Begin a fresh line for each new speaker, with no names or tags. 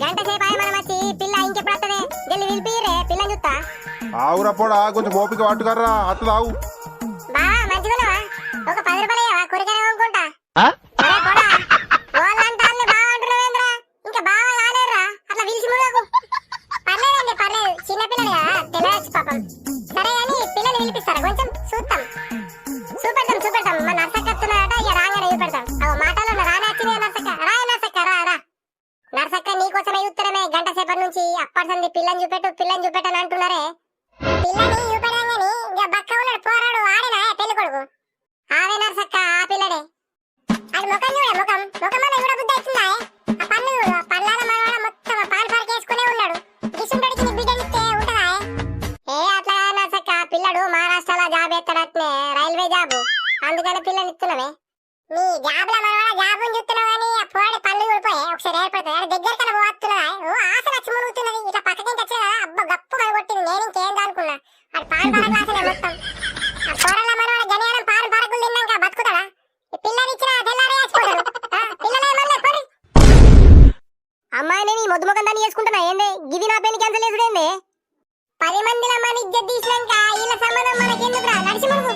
గంట సేపు అయ్యే మనం వచ్చి పిల్ల ఇంకెప్పుడు వస్తుంది జల్లి పిలిపిరే పిల్లని చూస్తా
ఆవురా పోడా కొంచెం ఓపిక పట్టుకర్రా అత్త తావు
బావా మంచిగున్నావా ఒక 10 రూపాయలు ఇవ్వవా కూరగాయలు కొనుక్కుంటా అరే పోడా వాళ్ళంతా బావ అంటున్నావేంద్రా ఇంకా బావ కాలేరురా అట్లా పిలిచి ముడకు పర్లేదండి పర్లేదు చిన్న పిల్లలు కదా తెలియచ్చు పాపం సరే అని పిల్లలు పిలిపిస్తారా కొంచెం చూపెడతాం మా నర్సక్క వస్తున్నాడట ఇక రాగానే చూపెడతాం మాటలో రానే వచ్చింది నర్సక్క రా నర్సక్క రా నర్సక్క నీకోసమే చూస్తున్నామే గంట సేపటి నుంచి అప్పటిసంది పిల్లని చూపెట్టని అంటున్నారే పిల్లని చూపెట్టగాని ఇక బక్క ఉన్నాడు పోరాడు ఆడేనా పెళ్లి కొడుకు ఆవే నర్సక్క ఆ పిల్లడే అది ముఖం చూడ ముఖం చూడ బుద్ధి అవుతుందా ఆ పన్ను చూడు ఆ పళ్ళాల మనవాడ మొత్తం పాన్ పార్క్ వేసుకునే ఉన్నాడు గిసుంటడికి నీ బిడ్డనిస్తే ఉంటదా ఏ అట్లా నర్సక్క పిల్లడు మహారాష్ట్రలో జాబ్ ఎత్తాడట్నే రైల్వే జాబు అందుకని పిల్లని ఇస్తున్నామే నీ జాబ్ల మనవాడ జాబుని చూస్తున్నావు కానీ ఆ పోరాడి పళ్ళు ఊడిపోయి ఒకసారి ఏర్పడుతుంది దగ్గర కన్నా పోతున్నాయి ఓ ఆశ వచ్చి మునుగుతున్నది ఇట్లా పక్కకి వచ్చిన కదా అబ్బ గప్పు మన కొట్టింది నేను ఇంకేం అనుకున్నా అది పాన్ పార క్లాసులే మొత్తం ఆ పోరాళ్ళ మనవాడ గనియారం పాన్ పారకులు తిన్నాక బతుకుతాడా ఈ పిల్లని ఇచ్చిన తెల్లారే చచ్చిపోతాడు పిల్లలే మళ్ళీ పడి అమ్మాయిని నీ మొద్దు ముఖం దాన్ని చేసుకుంటున్నా ఏంది గిది నా పెళ్లి క్యాన్సిల్ చేసుడేంది 10 మందిలో మన ఇజ్జత్ తీసినాక వీళ్ళ సంబంధం మనకెందుకురా నడిచి మునుగు